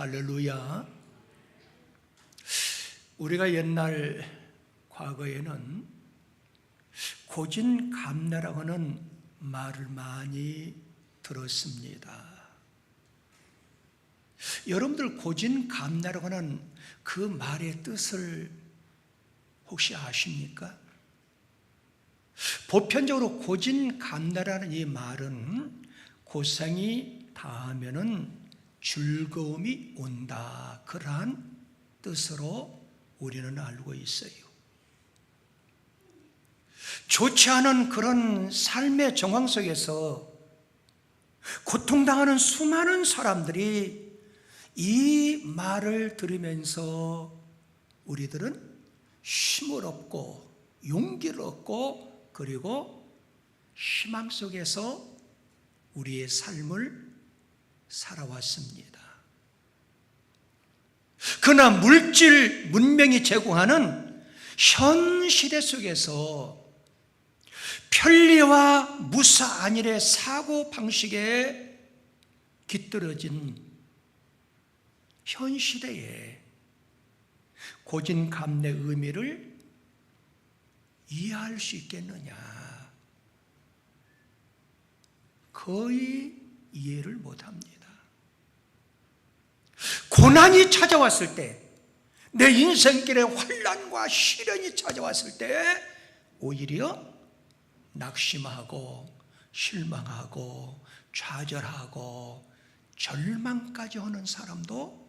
할렐루야. 우리가 옛날 과거에는 고진감래라고 하는 말을 많이 들었습니다. 여러분들 고진감래라고 하는 그 말의 뜻을 혹시 아십니까? 보편적으로 고진감래라는 이 말은 고생이 다하면은 즐거움이 온다, 그러한 뜻으로 우리는 알고 있어요. 좋지 않은 그런 삶의 정황 속에서 고통당하는 수많은 사람들이 이 말을 들으면서 우리들은 힘을 얻고 용기를 얻고 그리고 희망 속에서 우리의 삶을 살아왔습니다. 그러나 물질 문명이 제공하는 현 시대 속에서 편리와 무사안일의 사고 방식에 깃들어진 현 시대에 고진감래의 의미를 이해할 수 있겠느냐? 거의 이해를 못합니다. 고난이 찾아왔을 때, 내 인생길에 환난과 시련이 찾아왔을 때 오히려 낙심하고 실망하고 좌절하고 절망까지 하는 사람도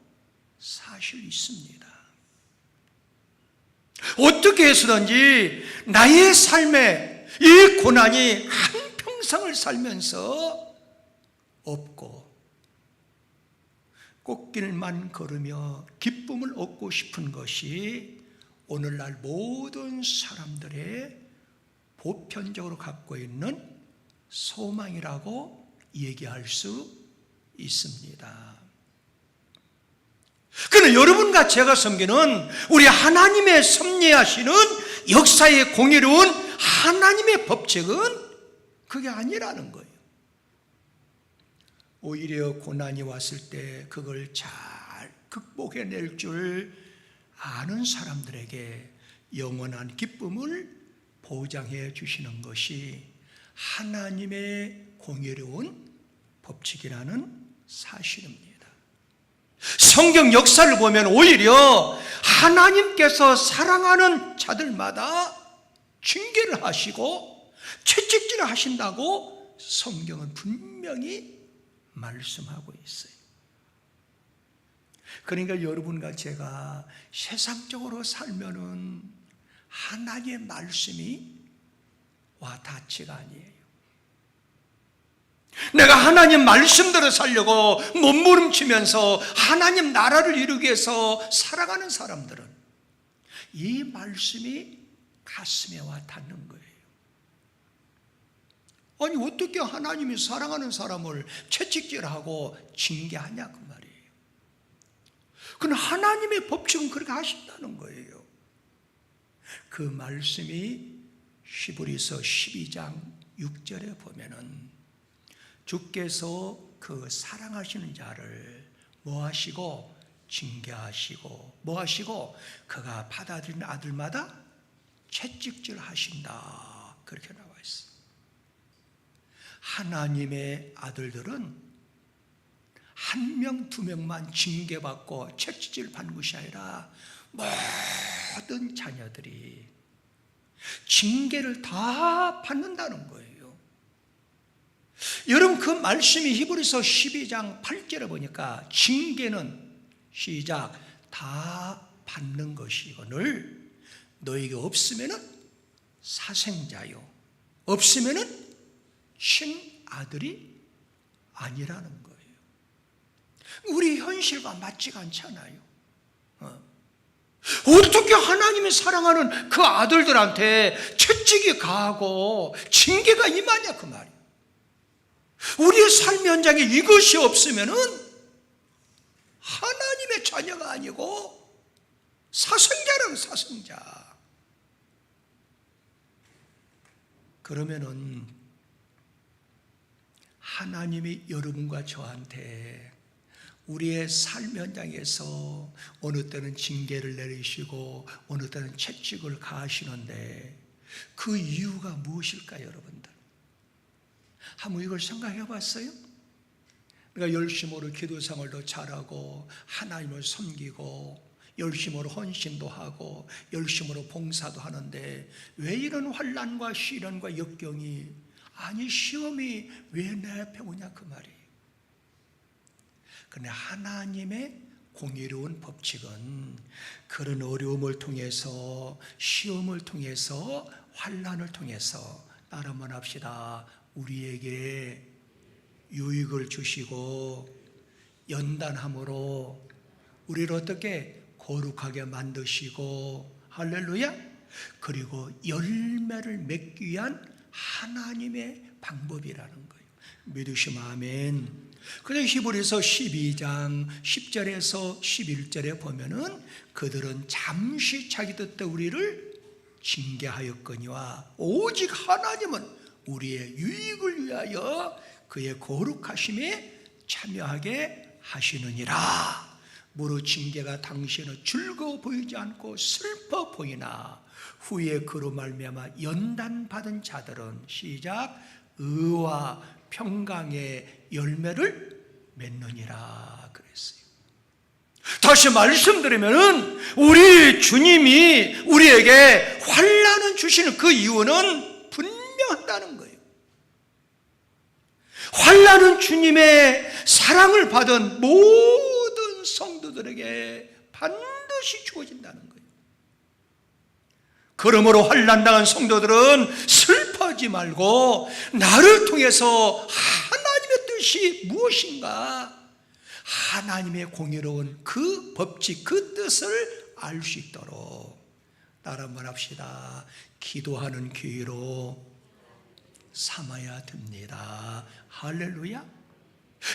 사실 있습니다. 어떻게 해서든지 나의 삶에 이 고난이 한평생을 살면서 없고 꽃길만 걸으며 기쁨을 얻고 싶은 것이 오늘날 모든 사람들의 보편적으로 갖고 있는 소망이라고 얘기할 수 있습니다. 그러나 여러분과 제가 섬기는 우리 하나님의 섭리하시는 역사의 공의로운 하나님의 법칙은 그게 아니라는 거예요. 오히려 고난이 왔을 때 그걸 잘 극복해낼 줄 아는 사람들에게 영원한 기쁨을 보장해 주시는 것이 하나님의 공의로운 법칙이라는 사실입니다. 성경 역사를 보면 오히려 하나님께서 사랑하는 자들마다 징계를 하시고 채찍질을 하신다고 성경은 분명히 말씀하고 있어요. 그러니까 여러분과 제가 세상적으로 살면은 하나님의 말씀이 와닿지가 아니에요. 내가 하나님 말씀대로 살려고 몸부림치면서 하나님 나라를 이루기 위해서 살아가는 사람들은 이 말씀이 가슴에 와닿는 거예요. 아니 어떻게 하나님이 사랑하는 사람을 채찍질하고 징계하냐 그 말이에요. 그건 하나님의 법칙은 그렇게 하신다는 거예요. 그 말씀이 히브리서 12장 6절에 보면은 주께서 그 사랑하시는 자를 뭐 하시고 징계하시고 뭐 하시고 그가 받아들인 아들마다 채찍질 하신다, 그렇게 나와 있어. 하나님의 아들들은 한 명, 두 명만 징계받고 채찍질 받는 것이 아니라 모든 자녀들이 징계를 다 받는다는 거예요. 여러분, 그 말씀이 히브리서 12장 8절에 보니까 징계는 시작 다 받는 것이거늘 너에게 없으면은 사생자요 없으면은 친아들이 아니라는 거예요. 우리 현실과 맞지가 않잖아요. 어떻게 하나님이 사랑하는 그 아들들한테 채찍이 가하고 징계가 임하냐 그 말이에요. 우리의 삶 현장에 이것이 없으면은 하나님의 자녀가 아니고 사생자라는 사생자. 그러면은 하나님이 여러분과 저한테 우리의 삶 현장에서 어느 때는 징계를 내리시고 어느 때는 채찍을 가하시는데 그 이유가 무엇일까요, 여러분들? 한번 이걸 생각해 봤어요? 우리가 열심으로 기도 생활도 잘하고 하나님을 섬기고 열심으로 헌신도 하고 열심으로 봉사도 하는데 왜 이런 환난과 시련과 역경이, 아니 시험이 왜 내 앞에 오냐 그 말이에요. 그런데 하나님의 공의로운 법칙은 그런 어려움을 통해서 시험을 통해서 환난을 통해서 따라 한번 합시다. 우리에게 유익을 주시고 연단함으로 우리를 어떻게 거룩하게 만드시고 할렐루야, 그리고 열매를 맺기 위한 하나님의 방법이라는 거예요. 믿으시면 아멘. 그래서 히브리서 12장 10절에서 11절에 보면은 그들은 잠시 자기 뜻대 우리를 징계하였거니와 오직 하나님은 우리의 유익을 위하여 그의 거룩하심에 참여하게 하시느니라. 무릇 징계가 당신은 즐거워 보이지 않고 슬퍼 보이나 후에 그로 말미암아 연단받은 자들은 시작 의와 평강의 열매를 맺느니라 그랬어요. 다시 말씀드리면 우리 주님이 우리에게 환난을 주시는 그 이유는 분명하다는 거예요. 환난은 주님의 사랑을 받은 모든 성도들에게 반드시 주어진다는 거예요. 그러므로 환난당한 성도들은 슬퍼하지 말고 나를 통해서 하나님의 뜻이 무엇인가, 하나님의 공의로운 그 법칙, 그 뜻을 알 수 있도록 따라 한번 합시다. 기도하는 기회로 삼아야 됩니다. 할렐루야.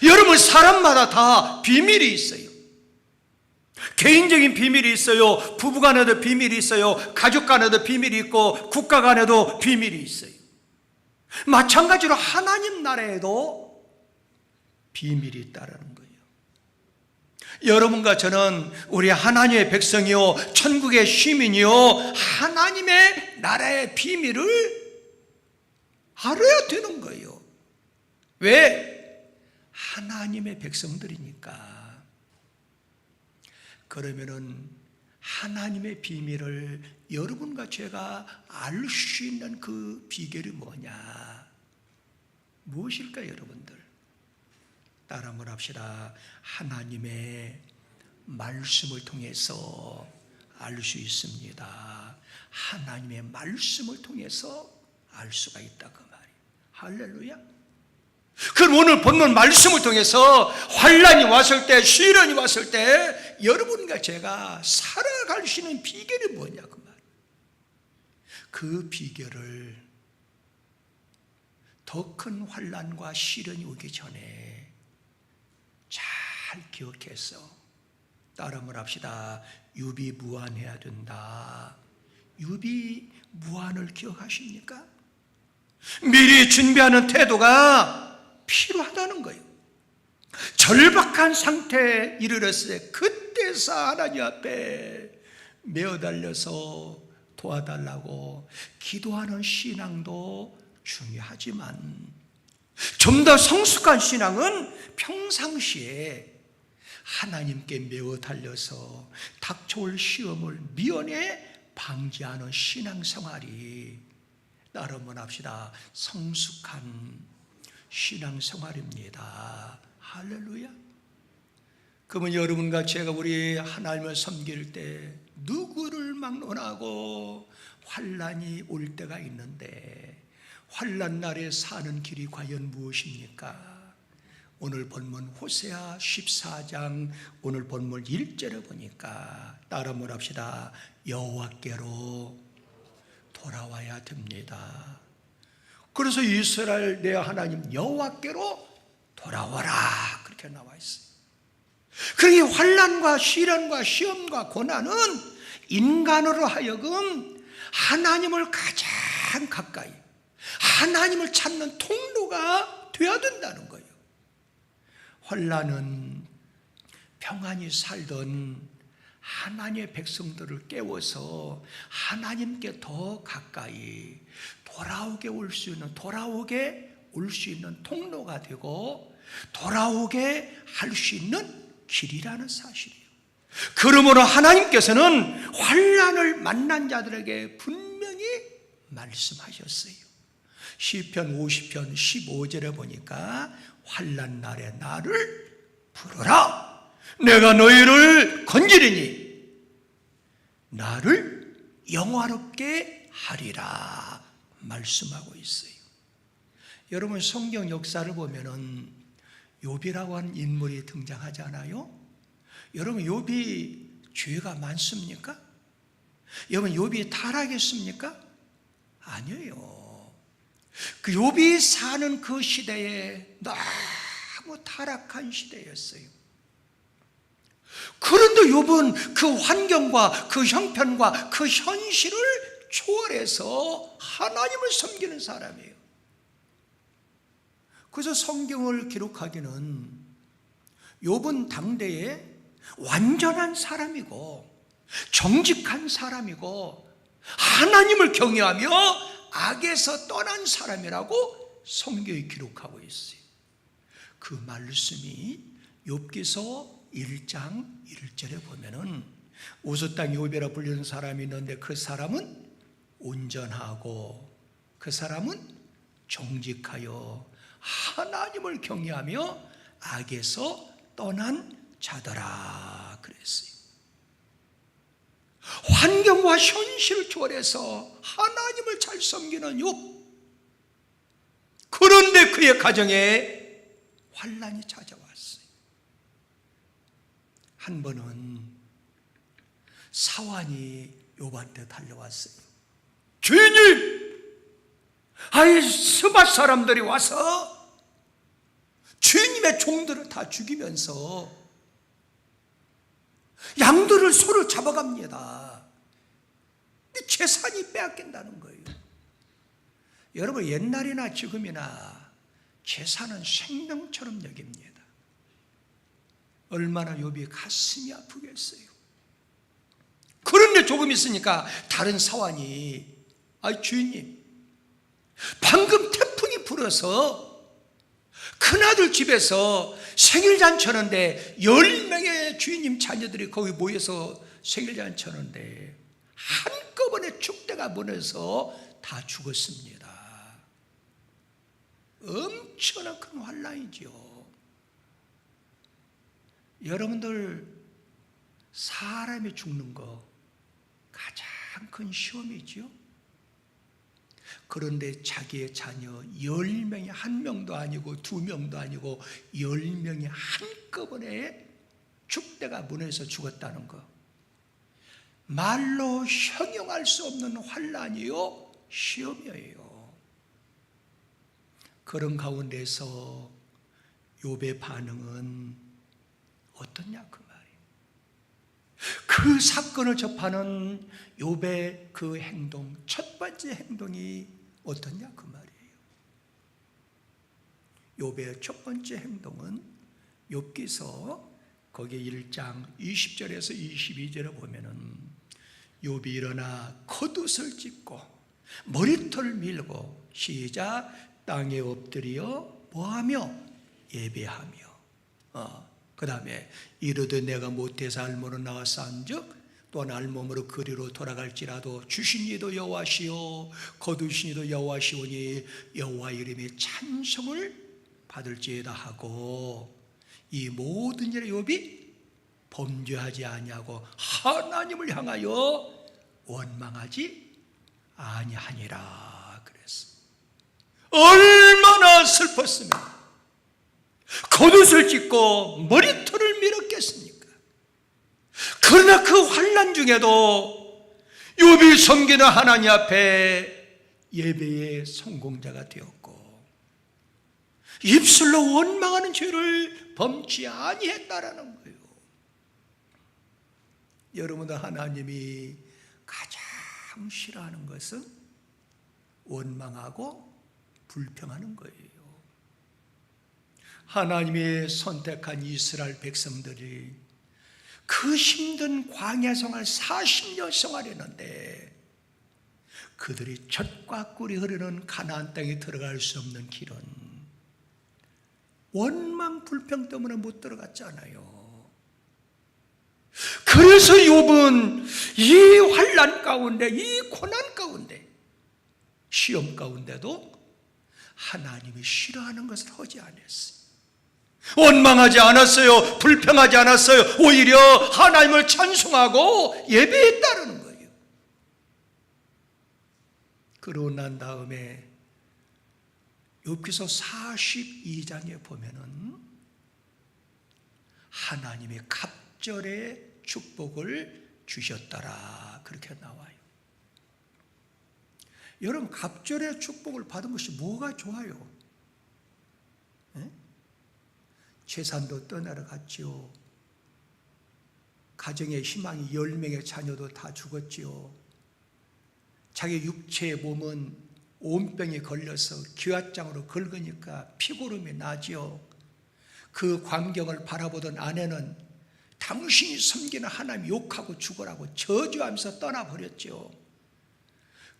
여러분, 사람마다 다 비밀이 있어요. 개인적인 비밀이 있어요. 부부간에도 비밀이 있어요. 가족간에도 비밀이 있고 국가간에도 비밀이 있어요. 마찬가지로 하나님 나라에도 비밀이 있다는 거예요. 여러분과 저는 우리 하나님의 백성이요 천국의 시민이요 하나님의 나라의 비밀을 알아야 되는 거예요. 왜? 하나님의 백성들이니까. 그러면은 하나님의 비밀을 여러분과 제가 알 수 있는 그 비결이 뭐냐? 무엇일까요, 여러분들? 따라 한번 합시다. 하나님의 말씀을 통해서 알 수 있습니다. 하나님의 말씀을 통해서 알 수가 있다 그 말이에요. 할렐루야. 그럼 오늘 본문 말씀을 통해서 환난이 왔을 때, 시련이 왔을 때 여러분과 제가 살아갈 수 있는 비결이 뭐냐 그 말. 그 비결을 더 큰 환난과 시련이 오기 전에 잘 기억해서 따라 한번 합시다. 유비무환해야 된다. 유비 무한을 기억하십니까? 미리 준비하는 태도가 필요하다는 거예요. 절박한 상태에 이르렀을 때 그때서 하나님 앞에 메어달려서 도와달라고 기도하는 신앙도 중요하지만 좀 더 성숙한 신앙은 평상시에 하나님께 메어 달려서 닥쳐올 시험을 미연에 방지하는 신앙생활이 따르면 합시다. 성숙한 신앙생활입니다. 할렐루야. 그러면 여러분과 제가 우리 하나님을 섬길 때 누구를 막론하고 환난이 올 때가 있는데 환난 날에 사는 길이 과연 무엇입니까? 오늘 본문 호세아 14장 오늘 본문 1절에 보니까 따라 합시다. 여호와께로 돌아와야 됩니다. 그래서 이스라엘 내 하나님 여호와께로 돌아와라 그렇게 나와 있어요. 그러니 환난과 시련과 시험과 고난은 인간으로 하여금 하나님을 가장 가까이 하나님을 찾는 통로가 되어야 된다는 거예요. 환난은 평안히 살던 하나님의 백성들을 깨워서 하나님께 더 가까이 돌아오게 올 수 있는 통로가 되고 돌아오게 할 수 있는 길이라는 사실이에요. 그러므로 하나님께서는 환난을 만난 자들에게 분명히 말씀하셨어요. 시편 50편 15절에 보니까 환난 날에 나를 부르라 내가 너희를 건지리니 나를 영화롭게 하리라 말씀하고 있어요. 여러분 성경 역사를 보면은 욥이라고 하는 인물이 등장하잖아요. 여러분 욥이 죄가 많습니까? 여러분 욥이 타락했습니까? 아니에요. 그 욥이 사는 그 시대에 너무 타락한 시대였어요. 그런데 욥은 그 환경과 그 형편과 그 현실을 초월해서 하나님을 섬기는 사람이에요. 그래서 성경을 기록하기는 욥은 당대에 완전한 사람이고 정직한 사람이고 하나님을 경외하며 악에서 떠난 사람이라고 성경이 기록하고 있어요. 그 말씀이 욥기서 1장 1절에 보면은 우스 땅 욥이라 불리는 사람이 있는데 그 사람은 온전하고 그 사람은 정직하여 하나님을 경외하며 악에서 떠난 자더라 그랬어요. 환경과 현실을 초월해서 하나님을 잘 섬기는 욥. 그런데 그의 가정에 환난이 찾아왔어요. 한 번은 사환이 욥한테 달려왔어요. 주인님, 스밧 사람들이 와서 주인님의 종들을 다 죽이면서 양들을 소를 잡아갑니다. 재산이 빼앗긴다는 거예요. 여러분 옛날이나 지금이나 재산은 생명처럼 여깁니다. 얼마나 욥이 가슴이 아프겠어요. 그런데 조금 있으니까 다른 사환이 주인님 방금 태풍이 불어서 큰아들 집에서 생일잔치 하는데 10명의 주인님 자녀들이 거기 모여서 생일잔치 하는데 한꺼번에 축대가 무너져서 다 죽었습니다. 엄청난 큰 환난이죠. 여러분들 사람이 죽는 거 가장 큰 시험이죠. 그런데 자기의 자녀 10명이 1명도 아니고 2명도 아니고 10명이 한꺼번에 축대가 무너져서 죽었다는 거, 말로 형용할 수 없는 환난이요 시험이에요. 그런 가운데서 욥의 반응은 어떠냐 그 말이에요. 그 사건을 접하는 욥의 그 행동, 첫 번째 행동이 어떠냐 그 말이에요. 욥의 첫 번째 행동은 욥기서 거기 1장 20절에서 22절에 보면은 욥이 일어나 겉옷을 찢고 머리털을 밀고 시작 땅에 엎드려 뭐하며 예배하며 그 다음에 이르되 내가 모태에서 알몸으로 나왔사온즉 또한 알몸으로 그리로 돌아갈지라도 주신 이도 여호와시요 거두신 이도 여호와시오니 여호와 이름의 찬송을 받을지어다 하고 이 모든 일에 욥이 범죄하지 아니하고 하나님을 향하여 원망하지 아니하니라 그랬어. 얼마나 슬펐으면 겉옷을 찢고 머리털을 밀었겠습니까? 그러나 그 환난 중에도 욥이 섬기는 하나님 앞에 예배의 성공자가 되었고 입술로 원망하는 죄를 범치 아니했다라는 거예요. 여러분들 하나님이 가장 싫어하는 것은 원망하고 불평하는 거예요. 하나님이 선택한 이스라엘 백성들이 그 힘든 광야 생활 40년 생활했는데 그들이 젖과 꿀이 흐르는 가나안 땅에 들어갈 수 없는 길은 원망 불평 때문에 못 들어갔잖아요. 그래서 욥은 이 환난 가운데, 이 고난 가운데, 시험 가운데도 하나님이 싫어하는 것을 하지 않았어요. 원망하지 않았어요. 불평하지 않았어요. 오히려 하나님을 찬송하고 예배했다는 거예요. 그러고 난 다음에 욥기서 42장에 보면은 하나님의 갑절의 축복을 주셨더라 그렇게 나와요. 여러분 갑절의 축복을 받은 것이 뭐가 좋아요? 네? 재산도 떠나러 갔지요. 가정의 희망이 10명의 자녀도 다 죽었지요. 자기 육체의 몸은 온병이 걸려서 기왓장으로 긁으니까 피고름이 나지요. 그 광경을 바라보던 아내는 당신이 섬기는 하나님 욕하고 죽으라고 저주하면서 떠나버렸죠.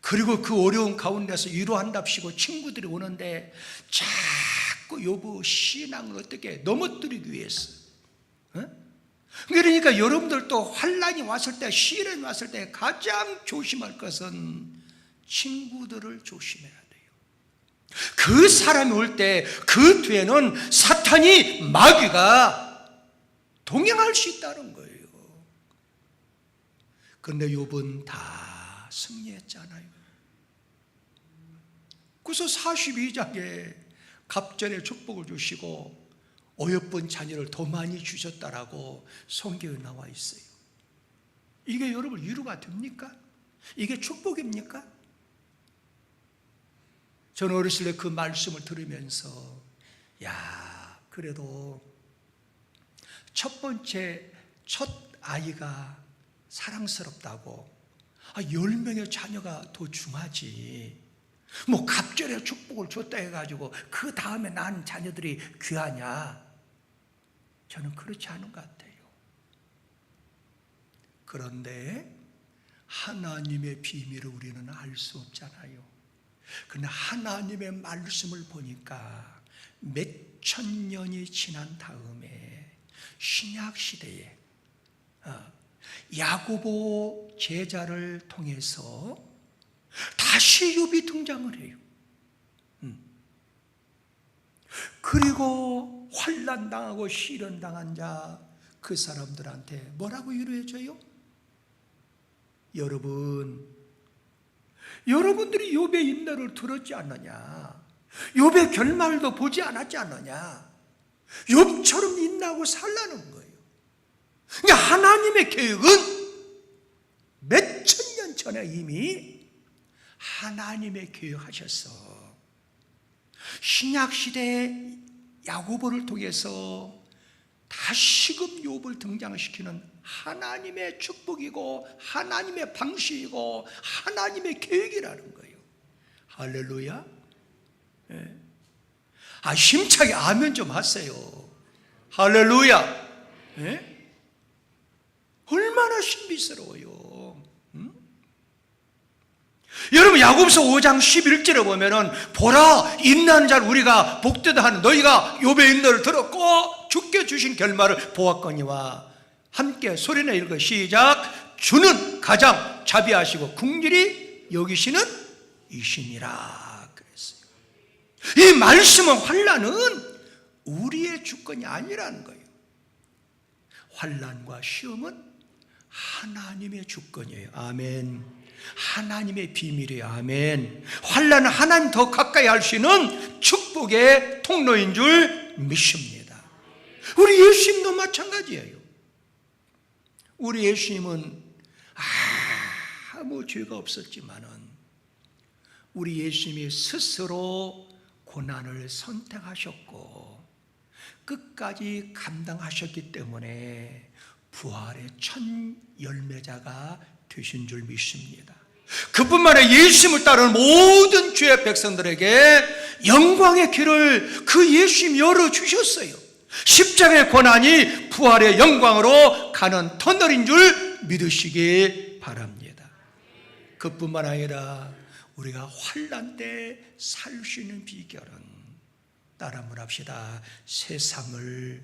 그리고 그 어려운 가운데서 위로한답시고 친구들이 오는데 자꾸 욥의 신앙을 어떻게 넘어뜨리기 위해서. 그러니까 여러분들도 환난이 왔을 때, 시련이 왔을 때 가장 조심할 것은 친구들을 조심해야 돼요. 그 사람이 올 때 그 뒤에는 사탄이 마귀가 동행할 수 있다는 거예요. 그런데 욥은 다 승리했잖아요. 그래서 42장에 갑절의 축복을 주시고 어여쁜 자녀를 더 많이 주셨다라고 성경에 나와 있어요. 이게 여러분 위로가 됩니까? 이게 축복입니까? 저는 어렸을 때 그 말씀을 들으면서 그래도 첫 번째 첫 아이가 사랑스럽다고 10명의 자녀가 더 중하지 뭐 갑절의 축복을 줬다 해가지고 그 다음에 난 자녀들이 귀하냐? 저는 그렇지 않은 것 같아요. 그런데 하나님의 비밀을 우리는 알 수 없잖아요. 그러나 하나님의 말씀을 보니까 몇천 년이 지난 다음에 신약 시대에 야고보 제자를 통해서 다시 욥이 등장을 해요. 그리고 환난 당하고 시련 당한 자 그 사람들한테 뭐라고 위로해줘요? 여러분들이 욥의 인내를 들었지 않느냐? 욥의 결말도 보지 않았지 않느냐? 욥처럼 인내하고 살라는 거예요. 그러니까 하나님의 계획은 몇천 년 전에 이미 하나님의 계획하셔서 신약시대에 야고보를 통해서 다시금 욥을 등장시키는 하나님의 축복이고 하나님의 방식이고 하나님의 계획이라는 거예요. 할렐루야. 예. 힘차게 아멘 좀 하세요. 할렐루야. 예? 얼마나 신비스러워요. 여러분, 야고보서 5장 11절에 보면은 보라, 인내하는 자를 우리가 복되다 하는 너희가 욥의 인내를 들었고 주께 주신 결말을 보았거니와 함께 소리내 읽어 시작. 주는 가장 자비하시고 긍휼히 여기시는 이시니라 그랬어요. 이 말씀은, 환난은 우리의 주권이 아니라는 거예요. 환난과 시험은 하나님의 주권이에요. 아멘. 하나님의 비밀이에요. 아멘. 환난은 하나님 더 가까이 할 수 있는 축복의 통로인 줄 믿습니다. 우리 예수님도 마찬가지예요. 우리 예수님은 아무 죄가 없었지만은 우리 예수님이 스스로 고난을 선택하셨고 끝까지 감당하셨기 때문에 부활의 첫 열매자가 되신 줄 믿습니다. 그뿐만 아니라 예수님을 따르는 모든 주의 백성들에게 영광의 길을 그 예수님이 열어주셨어요. 십자가의 고난이 부활의 영광으로 가는 터널인 줄 믿으시기 바랍니다. 그뿐만 아니라 우리가 환난 때 살 수 있는 비결은, 따라 한번 합시다. 세상을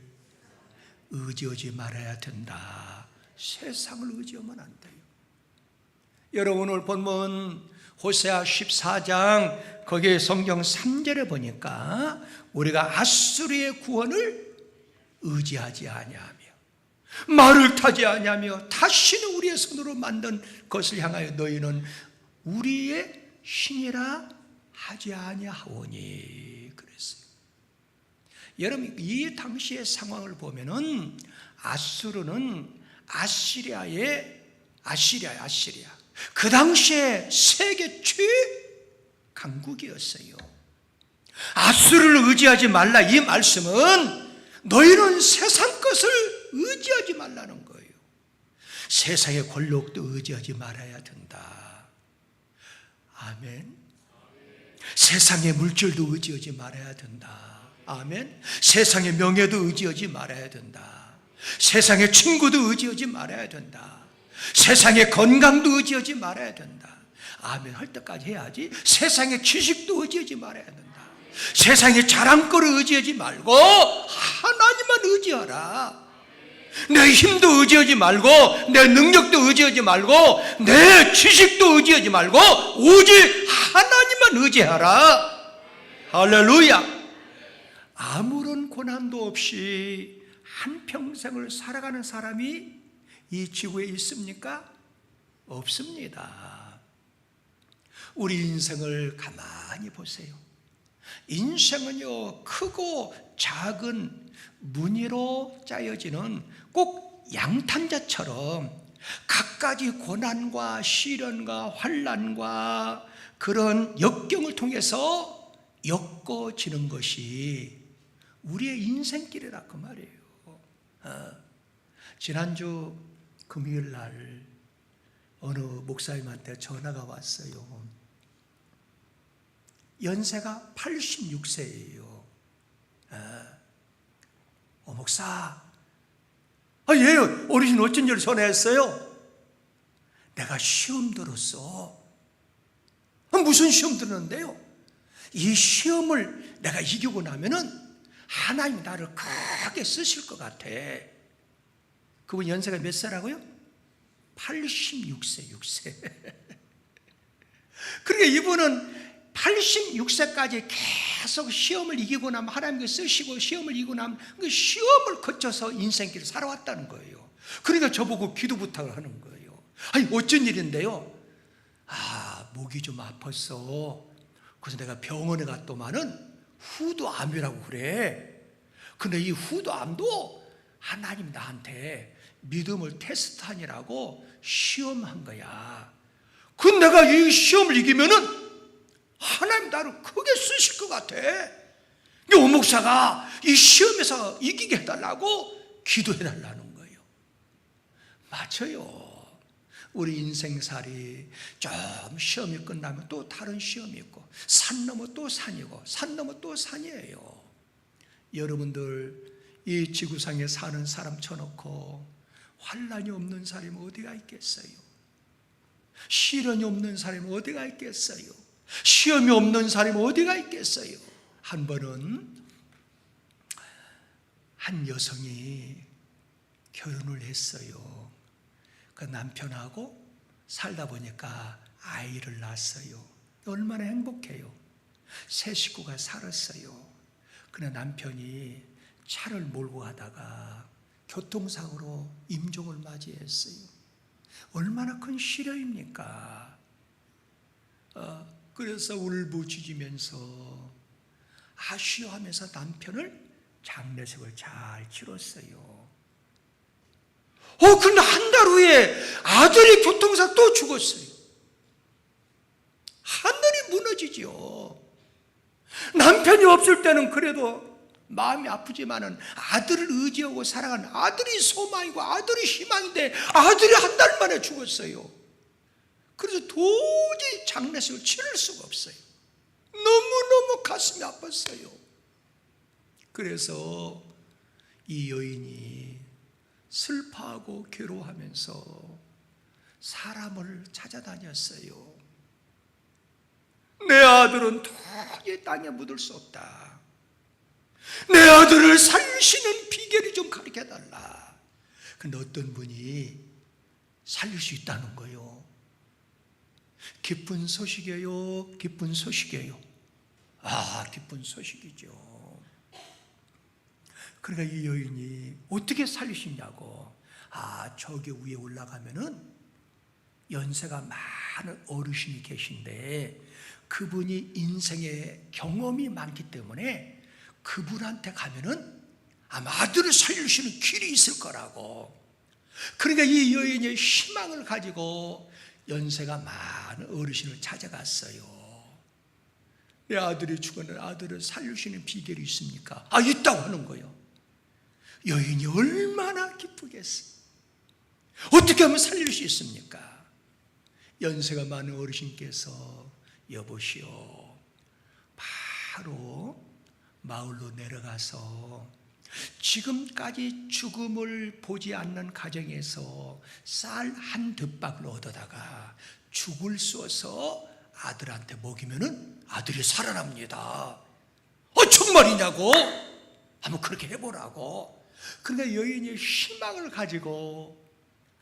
의지하지 말아야 된다. 세상을 의지하면 안 돼요. 여러분, 오늘 본문 호세아 14장 거기에 성경 3절에 보니까 우리가 아수르의 구원을 의지하지 아니하며 말을 타지 아니하며 다시는 우리의 손으로 만든 것을 향하여 너희는 우리의 신이라 하지 아니하오니 그랬어요. 여러분, 이 당시의 상황을 보면은 아수르는 아시리아. 그 당시에 세계 최강국이었어요. 아수르를 의지하지 말라, 이 말씀은 너희는 세상 것을 의지하지 말라는 거예요. 세상의 권력도 의지하지 말아야 된다. 아멘. 세상의 물질도 의지하지 말아야 된다. 아멘. 세상의 명예도 의지하지 말아야 된다. 세상의 친구도 의지하지 말아야 된다. 세상의 건강도 의지하지 말아야 된다. 아멘 할 때까지 해야지. 세상의 지식도 의지하지 말아야 된다. 세상의 자랑거를 의지하지 말고 하나님만 의지하라. 내 힘도 의지하지 말고 내 능력도 의지하지 말고 내 지식도 의지하지 말고 오직 하나님만 의지하라. 할렐루야. 아무런 고난도 없이 한평생을 살아가는 사람이 이 지구에 있습니까? 없습니다. 우리 인생을 가만히 보세요. 인생은요, 크고 작은 무늬로 짜여지는 꼭 양탄자처럼 갖가지 고난과 시련과 환난과 그런 역경을 통해서 엮어지는 것이 우리의 인생길이라 그 말이에요. 지난주 금요일 날 어느 목사님한테 전화가 왔어요. 연세가 86세예요. 목사, 예, 어르신 어쩐 일 전화했어요? 내가 시험 들었어. 무슨 시험 들었는데요? 이 시험을 내가 이기고 나면은 하나님이 나를 크게 쓰실 것 같아. 그분 연세가 몇 살하고요? 86세, 6세. 그러니까 이분은 86세까지 계속 시험을 이기고 나면 하나님께 쓰시고 시험을 이기고 나면 그 시험을 거쳐서 인생길을 살아왔다는 거예요. 그러니까 저보고 기도 부탁을 하는 거예요. 아니 어쩐 일인데요? 목이 좀 아팠어. 그래서 내가 병원에 갔더만은 후두암이라고 그래. 근데 이 후두암도 하나님 나한테 믿음을 테스트하니라고 시험한 거야. 근데 내가 이 시험을 이기면은 하나님 나를 크게 쓰실 것 같아. 오 목사가 이 시험에서 이기게 해달라고 기도해달라는 거예요. 맞아요. 우리 인생살이 좀 시험이 끝나면 또 다른 시험이 있고, 산 넘어 또 산이고, 산 넘어 또 산이에요. 여러분들 이 지구상에 사는 사람 쳐놓고 환난이 없는 사람이 어디가 있겠어요? 시련이 없는 사람이 어디가 있겠어요? 시험이 없는 사람이 어디가 있겠어요? 한 번은 한 여성이 결혼을 했어요. 그 남편하고 살다 보니까 아이를 낳았어요. 얼마나 행복해요. 세 식구가 살았어요. 그러나 남편이 차를 몰고 가다가 교통사고로 임종을 맞이했어요. 얼마나 큰 시련입니까? 그래서 울부짖으면서 아쉬워하면서 남편을 장례식을 잘 치렀어요. 근데 한 달 후에 아들이 교통사고 또 죽었어요. 하늘이 무너지죠. 남편이 없을 때는 그래도 마음이 아프지만은 아들을 의지하고 살아가는 아들이 소망이고 아들이 희망인데 아들이 한 달 만에 죽었어요. 그래서 도저히 장례식을 치를 수가 없어요. 너무너무 가슴이 아팠어요. 그래서 이 여인이 슬퍼하고 괴로워하면서 사람을 찾아다녔어요. 내 아들은 도저히 땅에 묻을 수 없다. 내 아들을 살리시는 비결이 좀 가르쳐달라. 근데 어떤 분이 살릴 수 있다는 거예요. 기쁜 소식이에요? 기쁜 소식이에요? 기쁜 소식이죠. 그러니까 이 여인이 어떻게 살리시냐고. 저기 위에 올라가면은 연세가 많은 어르신이 계신데 그분이 인생의 경험이 많기 때문에 그분한테 가면은 아마 아들을 살리시는 길이 있을 거라고. 그러니까 이 여인이 희망을 가지고 연세가 많은 어르신을 찾아갔어요. 내 아들이 죽었는데 아들을 살리시는 비결이 있습니까? 있다고 하는 거예요. 여인이 얼마나 기쁘겠어요. 어떻게 하면 살릴 수 있습니까? 연세가 많은 어르신께서 여보시오, 바로 마을로 내려가서 지금까지 죽음을 보지 않는 가정에서 쌀 한 돛박을 얻어다가 죽을 쏘서 아들한테 먹이면은 아들이 살아납니다. 정말이냐고? 한번 그렇게 해보라고. 그러니까 여인이 희망을 가지고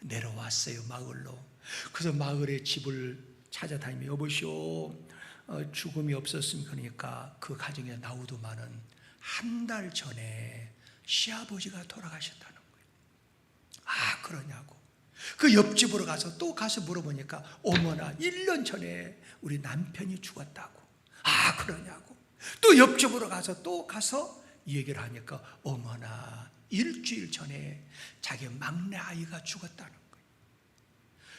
내려왔어요, 마을로. 그래서 마을의 집을 찾아다니며 여보시오, 죽음이 없었으면 그러니까 그 가정에 나오더만은 한 달 전에 시아버지가 돌아가셨다는 거예요. 그러냐고. 그 옆집으로 가서 또 가서 물어보니까 어머나 1년 전에 우리 남편이 죽었다고. 그러냐고. 또 옆집으로 가서 또 가서 이 얘기를 하니까 어머나 일주일 전에 자기 막내 아이가 죽었다는 거예요.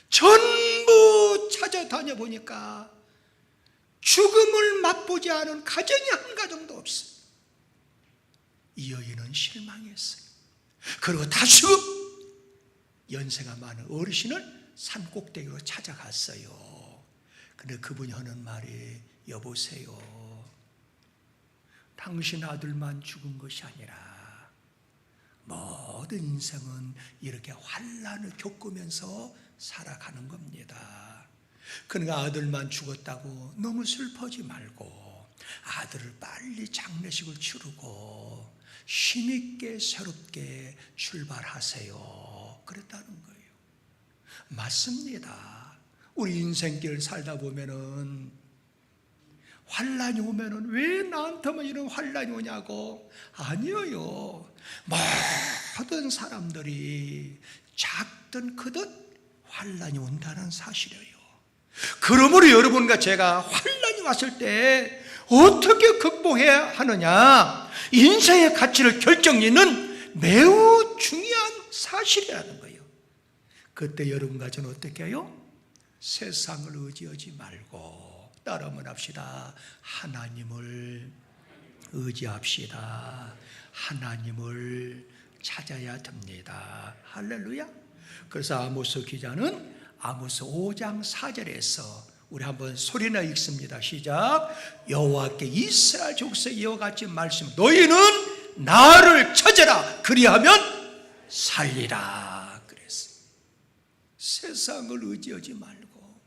전부 찾아다녀 보니까 죽음을 맛보지 않은 가정이 한 가정도 없어요. 이 여인은 실망했어요. 그리고 다시 연세가 많은 어르신을 산 꼭대기로 찾아갔어요. 근데 그분이 하는 말이 여보세요, 당신 아들만 죽은 것이 아니라 모든 인생은 이렇게 환난을 겪으면서 살아가는 겁니다. 그러니까 아들만 죽었다고 너무 슬퍼지 말고 아들을 빨리 장례식을 치르고 힘있게 새롭게 출발하세요. 그랬다는 거예요. 맞습니다. 우리 인생길 살다 보면은 환난이 오면은 왜 나한테만 이런 환난이 오냐고. 아니에요. 모든 사람들이 작든 크든 환난이 온다는 사실이에요. 그러므로 여러분과 제가 환난이 왔을 때 어떻게 극복해야 하느냐, 인생의 가치를 결정짓는 매우 중요한 사실이라는 거예요. 그때 여러분과 저는 어떻게 해요? 세상을 의지하지 말고 따라만 합시다. 하나님을 의지합시다. 하나님을 찾아야 됩니다. 할렐루야. 그래서 아모스 기자는 아모스 5장 4절에서 우리 한번 소리나 읽습니다. 시작. 여호와께 이스라엘 족속에 이와 같이 말씀, 너희는 나를 찾으라, 그리하면 살리라 그랬어요. 세상을 의지하지 말고,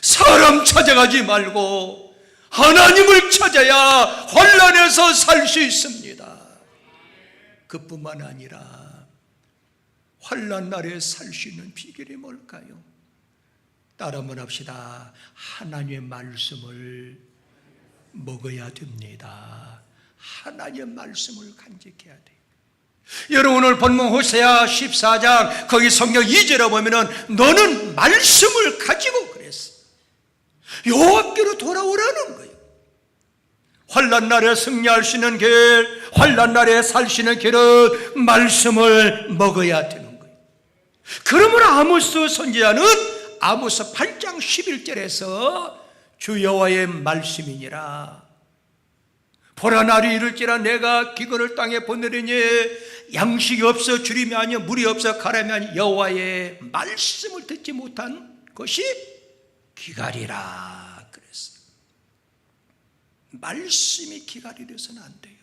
사람 찾아가지 말고 하나님을 찾아야 환난에서 살 수 있습니다. 그뿐만 아니라 환난 날에 살 수 있는 비결이 뭘까요? 따라 한번 합시다. 하나님의 말씀을 먹어야 됩니다. 하나님의 말씀을 간직해야 돼요. 여러분, 오늘 본문 호세아 14장 거기 성경 2절에 보면은 너는 말씀을 가지고 그랬어. 여호와께로 돌아오라는 거예요. 환난 날에 승리할 수 있는 길, 환난 날에 살 수 있는 길은 말씀을 먹어야 되는 거예요. 그러므로 아모스 선지자는 아모스 8장 11절에서 주 여호와의 말씀이니라. 보라, 날이 이를지라 내가 기근을 땅에 보내리니 양식이 없어 주림이 아니요 물이 없어 가람이 아니요 여호와의 말씀을 듣지 못한 것이 기갈이라 그랬어요. 말씀이 기갈이 되어서는 안 돼요.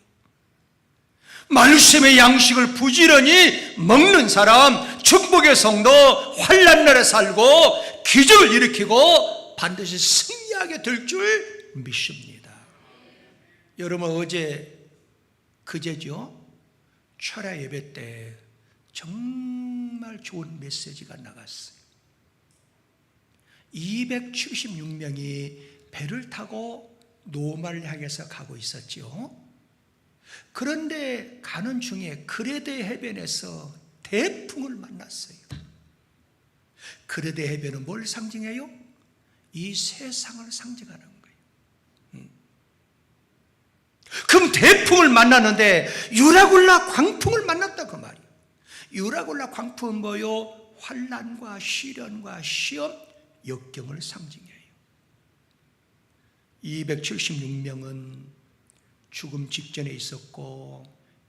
말씀의 양식을 부지런히 먹는 사람, 축복의 성도, 환난 날에 살고 기적을 일으키고 반드시 승리하게 될 줄 믿습니다. 여러분, 그제죠? 철야 예배 때 정말 좋은 메시지가 나갔어요. 276명이 배를 타고 노마를 향해서 가고 있었죠. 그런데 가는 중에 그레데 해변에서 대풍을 만났어요. 그레데 해변은 뭘 상징해요? 이 세상을 상징하는 거예요. 그럼 대풍을 만났는데 유라굴라 광풍을 만났다 그 말이에요. 유라굴라 광풍은 뭐요? 환난과 시련과 시험, 역경을 상징해요. 276명은 죽음 직전에 있었고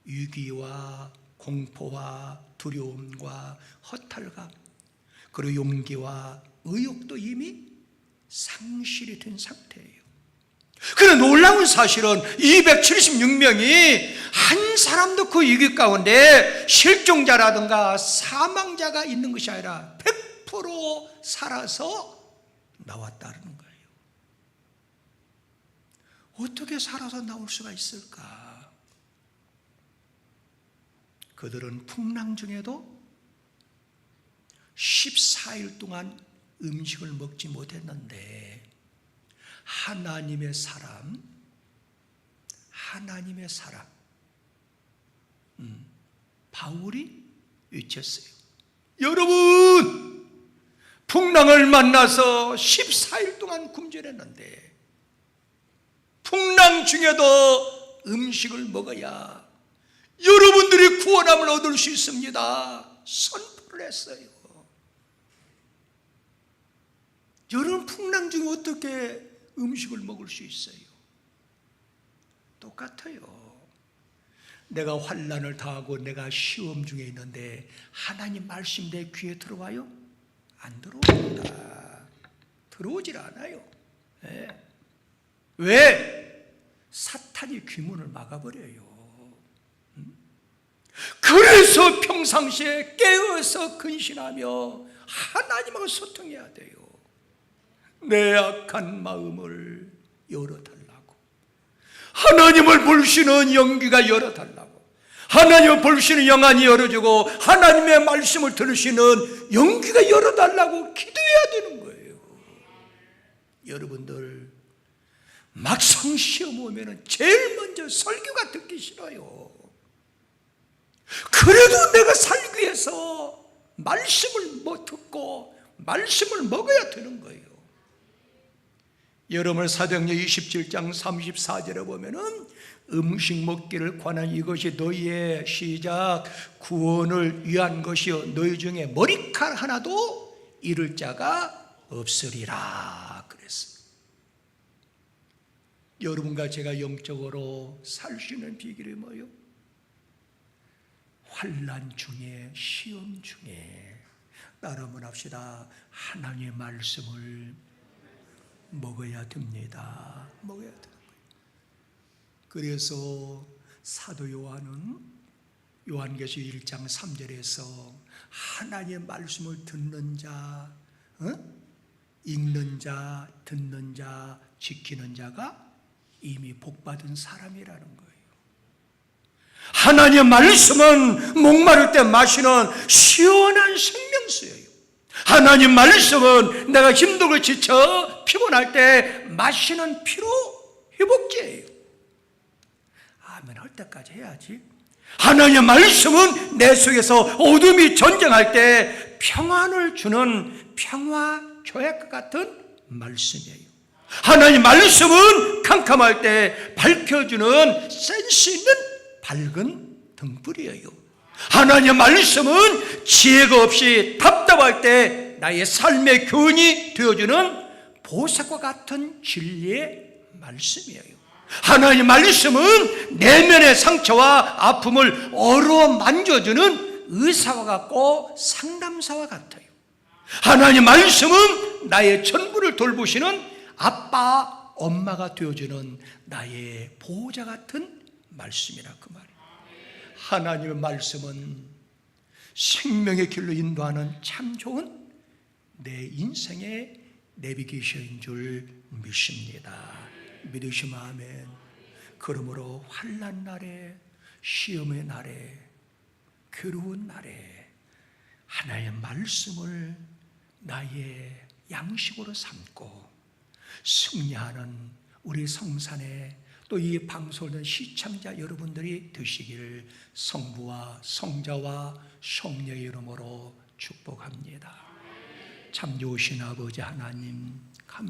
위기와 공포와 두려움과 허탈감, 그리고 용기와 의욕도 이미 상실이 된 상태예요. 그런데 놀라운 사실은 276명이 한 사람도 그 위기 가운데 실종자라든가 사망자가 있는 것이 아니라 100% 살아서 나왔다는 거예요. 어떻게 살아서 나올 수가 있을까? 그들은 풍랑 중에도 14일 동안 음식을 먹지 못했는데 하나님의 사람 바울이 외쳤어요. 여러분, 풍랑을 만나서 14일 동안 굶주렸는데 풍랑 중에도 음식을 먹어야 여러분들이 구원함을 얻을 수 있습니다. 선포를 했어요. 여러분, 풍랑 중에 어떻게 음식을 먹을 수 있어요? 똑같아요. 내가 환난을 당하고 내가 시험 중에 있는데 하나님 말씀 내 귀에 들어와요? 안 들어옵니다. 들어오질 않아요. 네. 왜? 사탄이 귀문을 막아버려요. 그래서 평상시에 깨어서 근신하며 하나님하고 소통해야 돼요. 내 악한 마음을 열어달라고, 하나님을 볼 수 있는 용기가 열어달라고, 하나님을 볼 수 있는 영안이 열어주고 하나님의 말씀을 들을 수 있는 용기가 열어달라고 기도해야 되는 거예요. 여러분들, 막상 시험 오면 제일 먼저 설교가 듣기 싫어요. 그래도 내가 살기 위해서 말씀을 듣고 말씀을 먹어야 되는 거예요. 여러분, 사도행전 27장 34절에 보면은 음식 먹기를 관한 이것이 너희의 시작 구원을 위한 것이요 너희 중에 머리칼 하나도 잃을 자가 없으리라 그랬어요. 여러분과 제가 영적으로 살 수 있는 비결이 뭐예요? 환난 중에, 시험 중에 따라 한번 합시다. 하나님의 말씀을 먹어야 됩니다. 먹어야 되는 거예요. 그래서 사도 요한은 요한계시록 1장 3절에서 하나님의 말씀을 듣는 자, 읽는 자, 듣는 자, 지키는 자가 이미 복받은 사람이라는 거예요. 하나님의 말씀은 목마를 때 마시는 시원한 생명수예요. 하나님 말씀은 내가 힘들고 지쳐 피곤할 때 마시는 피로 회복제예요. 아멘 할 때까지 해야지. 하나님의 말씀은 내 속에서 어둠이 전쟁할 때 평안을 주는 평화 조약 같은 말씀이에요. 하나님 말씀은 캄캄할 때 밝혀주는 센스 있는 밝은 등불이에요. 하나님의 말씀은 지혜가 없이 답답할 때 나의 삶의 교훈이 되어주는 보석과 같은 진리의 말씀이에요. 하나님의 말씀은 내면의 상처와 아픔을 어루만져주는 의사와 같고 상담사와 같아요. 하나님의 말씀은 나의 전부를 돌보시는 아빠, 엄마가 되어주는 나의 보호자 같은 말씀이라 그 말이에요. 하나님의 말씀은 생명의 길로 인도하는 참 좋은 내 인생의 내비게이션인 줄 믿습니다. 믿으시면 아멘. 그러므로 환난 날에, 시험의 날에, 괴로운 날에 하나님의 말씀을 나의 양식으로 삼고 승리하는 우리 성산에 또 이 방송을 시청자 여러분들이 되시기를 성부와 성자와 성령의 이름으로 축복합니다. 참 좋으신 아버지 하나님 감사합니다.